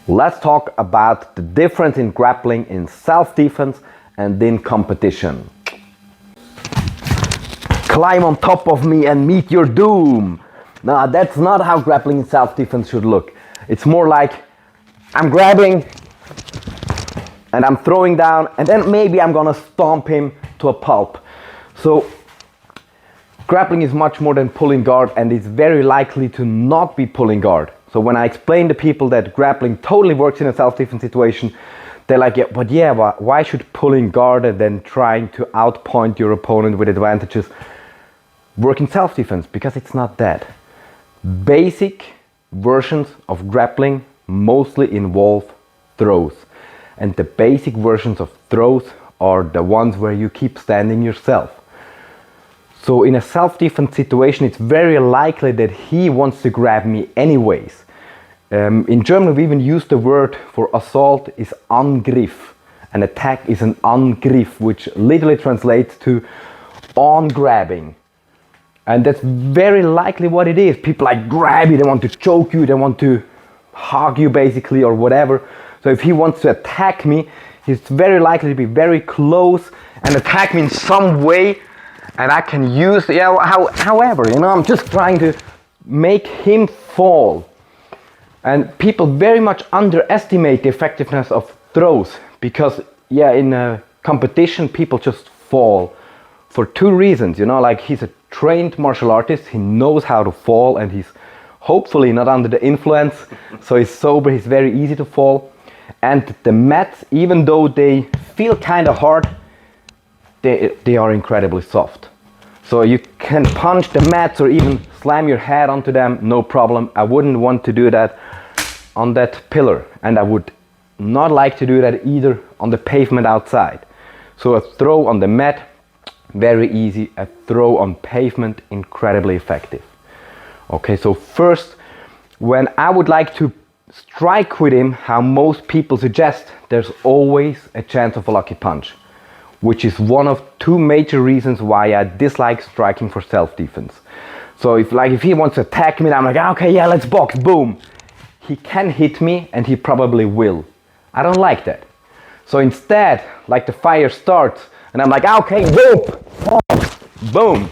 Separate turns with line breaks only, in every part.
Let's talk about the difference in grappling in self-defense and in competition. Climb on top of me and meet your doom. No, that's not how grappling in self-defense should look. It's more like I'm grabbing and I'm throwing down and then maybe I'm gonna stomp him to a pulp. So grappling is much more than pulling guard, and it's very likely to not be pulling guard. So when I explain to people that grappling totally works in a self-defense situation, they're like, why should pulling guard and then trying to outpoint your opponent with advantages work in self-defense? Because it's not that. Basic versions of grappling mostly involve throws. And the basic versions of throws are the ones where you keep standing yourself. So in a self-defense situation, it's very likely that he wants to grab me anyways. In German, we even use the word for assault is Angriff. An attack is an Angriff, which literally translates to on grabbing. And that's very likely what it is. People like grab you, they want to choke you, they want to hug you basically or whatever. So if he wants to attack me, he's very likely to be very close and attack me in some way. And I can use, however, I'm just trying to make him fall. And people very much underestimate the effectiveness of throws because, in a competition, people just fall for two reasons. Like he's a trained martial artist, he knows how to fall, and he's hopefully not under the influence. So he's sober, he's very easy to fall. And the mats, even though they feel kind of hard, they are incredibly soft. So you can punch the mats or even slam your head onto them, no problem. I wouldn't want to do that on that pillar, and I would not like to do that either on the pavement outside. So a throw on the mat, very easy. A throw on pavement, incredibly effective. Okay, so first, when I would like to strike with him, how most people suggest, there's always a chance of a lucky punch, which is one of two major reasons why I dislike striking for self-defense. So if he wants to attack me, I'm like, okay, let's box, boom. He can hit me and he probably will. I don't like that. So instead, like the fire starts and I'm like, okay, whoop, boom.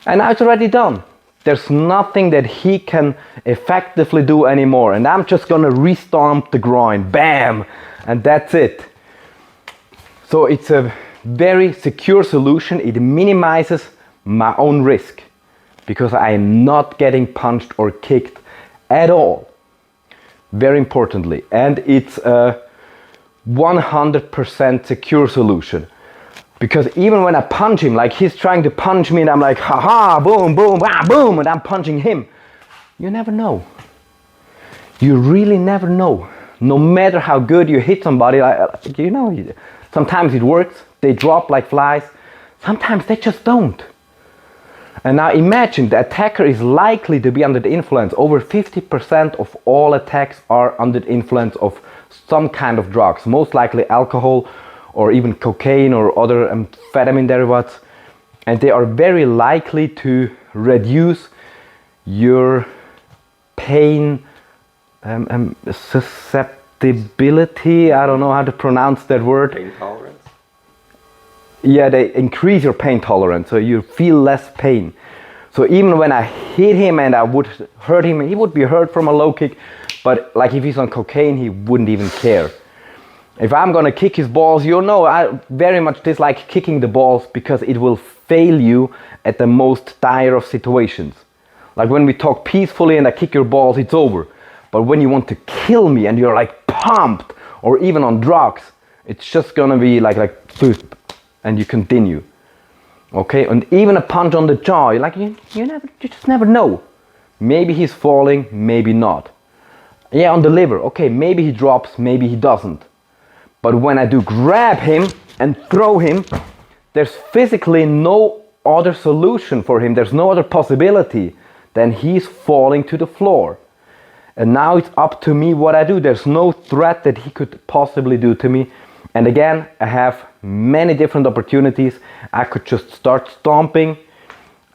And now it's already done. There's nothing that he can effectively do anymore. And I'm just gonna re-stomp the groin, bam, and that's it. So it's a very secure solution. It minimizes my own risk because I am not getting punched or kicked at all. Very importantly. And it's a 100% secure solution. Because even when I punch him, like he's trying to punch me and I'm like, haha, boom, boom, ah, boom, and I'm punching him. You never know. You really never know. No matter how good you hit somebody, sometimes it works, they drop like flies. Sometimes they just don't. And now imagine the attacker is likely to be under the influence. Over 50% of all attacks are under the influence of some kind of drugs, most likely alcohol or even cocaine or other amphetamine derivatives. And they are very likely to reduce your pain susceptibility. I don't know how to pronounce that word.
Pain tolerance?
Yeah, they increase your pain tolerance, so you feel less pain. So even when I hit him and I would hurt him, he would be hurt from a low kick, but like if he's on cocaine, he wouldn't even care. If I'm gonna kick his balls, I very much dislike kicking the balls because it will fail you at the most dire of situations. Like when we talk peacefully and I kick your balls, it's over. But when you want to kill me and you're like pumped or even on drugs, it's just gonna be like and you continue. Okay, and even a punch on the jaw, you just never know. Maybe he's falling, maybe not. Yeah, on the liver, okay, maybe he drops, maybe he doesn't. But when I do grab him and throw him, there's physically no other solution for him. There's no other possibility than he's falling to the floor. And now it's up to me what I do. There's no threat that he could possibly do to me. And again, I have many different opportunities. I could just start stomping.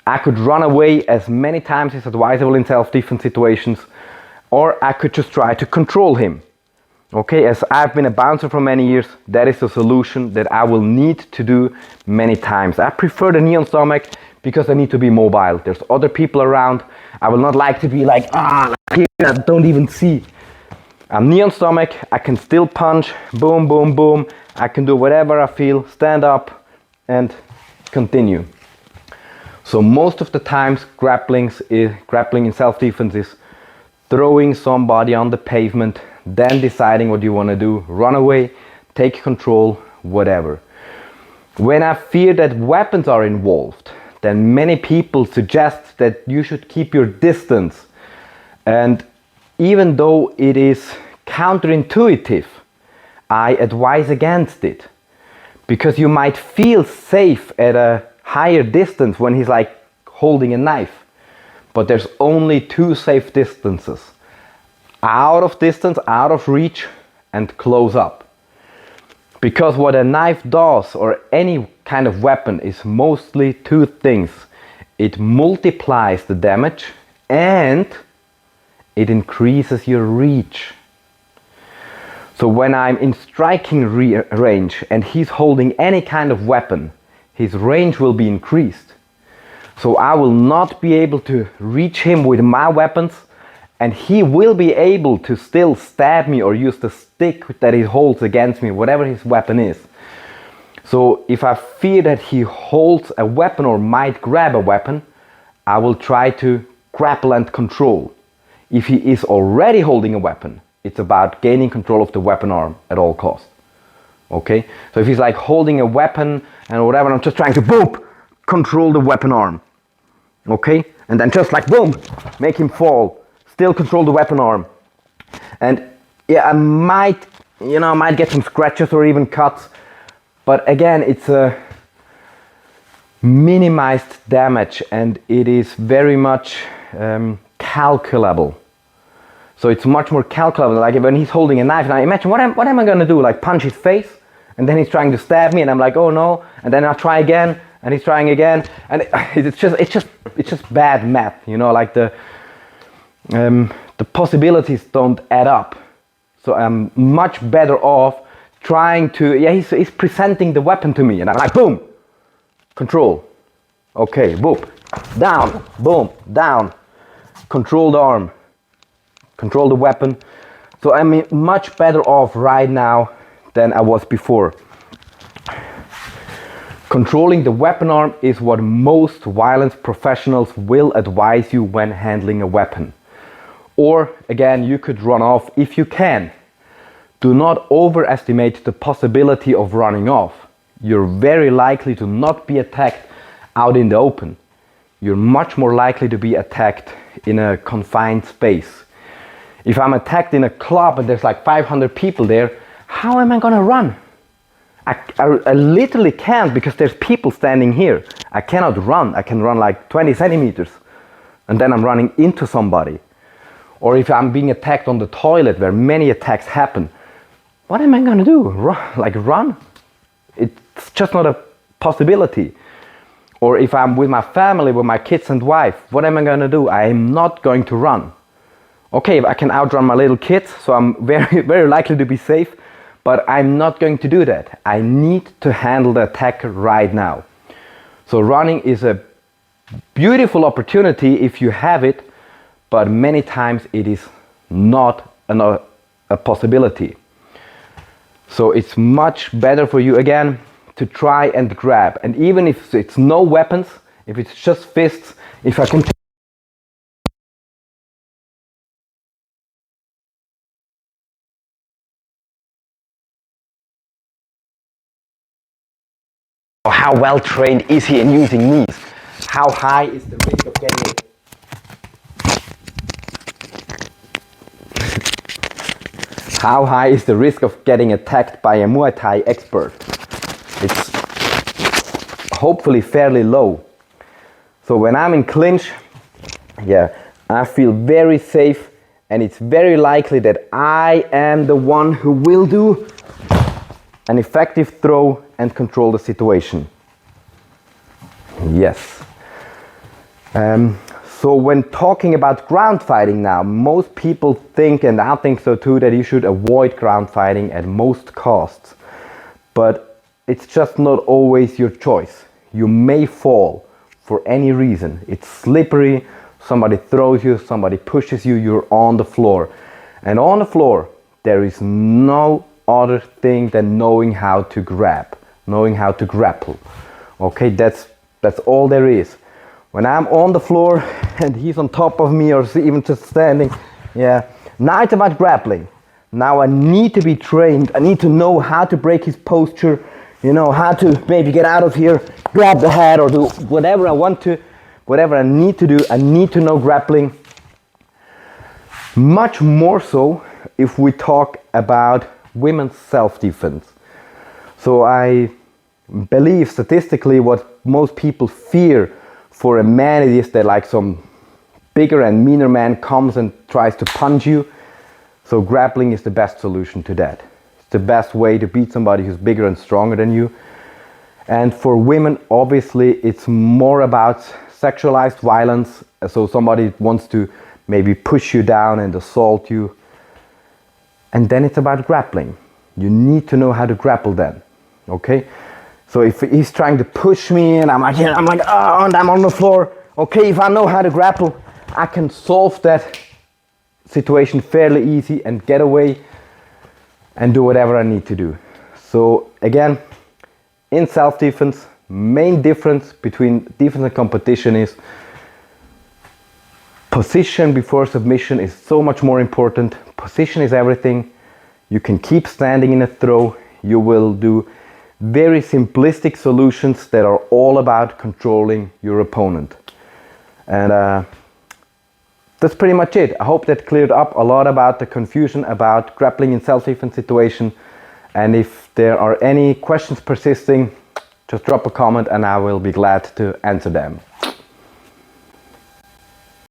I could run away as many times as advisable in self-defense situations. or I could just try to control him. Okay, as I've been a bouncer for many years, that is a solution that I will need to do many times. I prefer the knee on stomach because I need to be mobile. There's other people around. I will not like to be like here, I don't even see. I'm knee on stomach, I can still punch, boom, boom, boom. I can do whatever I feel, stand up and continue. So most of the times grappling in self-defense is throwing somebody on the pavement, then deciding what you want to do, run away, take control, whatever. When I fear that weapons are involved, then many people suggest that you should keep your distance. And even though it is counterintuitive, I advise against it. Because you might feel safe at a higher distance when he's like holding a knife. But there's only two safe distances. Out of distance, out of reach, and close up. Because what a knife does, or any kind of weapon, is mostly two things. It multiplies the damage and it increases your reach. So when I'm in striking range and he's holding any kind of weapon, his range will be increased. So I will not be able to reach him with my weapons, and he will be able to still stab me or use the stick that he holds against me, whatever his weapon is. So if I fear that he holds a weapon or might grab a weapon, I will try to grapple and control. If he is already holding a weapon, it's about gaining control of the weapon arm at all costs. Okay? So if he's like holding a weapon and whatever, I'm just trying to boom, control the weapon arm. Okay? And then just like boom, make him fall. Still control the weapon arm. And yeah, I might get some scratches or even cuts, but again, it's a minimized damage and it is very much calculable. So it's much more calculable. Like when he's holding a knife, now imagine what am I gonna do? Like punch his face, and then he's trying to stab me, and I'm like, oh no, and then I'll try again, and he's trying again, and it's just bad math, like the possibilities don't add up. So I'm much better off trying to, he's presenting the weapon to me, and I'm like, boom, control, okay, boom, down, boom, down, control the arm, control the weapon. So I'm much better off right now than I was before. Controlling the weapon arm is what most violence professionals will advise you when handling a weapon. Or again, you could run off if you can. Do not overestimate the possibility of running off. You're very likely to not be attacked out in the open. You're much more likely to be attacked in a confined space. If I'm attacked in a club and there's like 500 people there, how am I gonna run? I literally can't, because there's people standing here. I cannot run. I can run like 20 centimeters and then I'm running into somebody. Or if I'm being attacked on the toilet where many attacks happen, what am I gonna do? Run? It's just not a possibility. Or if I'm with my family, with my kids and wife, what am I gonna do? I am not going to run. Okay, I can outrun my little kids, so I'm very, very likely to be safe, but I'm not going to do that. I need to handle the attack right now. So running is a beautiful opportunity if you have it, but many times it is not a possibility. So it's much better for you again to try and grab. And even if it's no weapons, if it's just fists, if I can how well trained is he in using knees? How high is the risk of getting it? How high is the risk of getting attacked by a Muay Thai expert? It's hopefully fairly low. So when I'm in clinch, I feel very safe, and it's very likely that I am the one who will do an effective throw and control the situation. Yes. So when talking about ground fighting now, most people think, and I think so too, that you should avoid ground fighting at most costs. But it's just not always your choice. You may fall for any reason. It's slippery, somebody throws you, somebody pushes you, you're on the floor. And on the floor, there is no other thing than knowing how to grab, knowing how to grapple. Okay, that's all there is. When I'm on the floor and he's on top of me or even just standing, yeah, now it's about grappling. Now I need to be trained. I need to know how to break his posture, you know, how to maybe get out of here, grab the head or do whatever I want to, whatever I need to do. I need to know grappling. Much more so if we talk about women's self-defense. So I believe statistically what most people fear for a man it is that like some bigger and meaner man comes and tries to punch you. So grappling is the best solution to that. It's the best way to beat somebody who's bigger and stronger than you. And for women, obviously, it's more about sexualized violence. So somebody wants to maybe push you down and assault you. And then it's about grappling. You need to know how to grapple then, okay? So if he's trying to push me and I'm like, oh, and I'm on the floor, okay, if I know how to grapple, I can solve that situation fairly easy and get away and do whatever I need to do. So again, in self-defense, main difference between defense and competition is position before submission is so much more important. Position is everything. You can keep standing in a throw. You will do very simplistic solutions that are all about controlling your opponent. And that's pretty much it. I hope that cleared up a lot about the confusion about grappling in self-defense situation. And if there are any questions persisting, just drop a comment and I will be glad to answer them.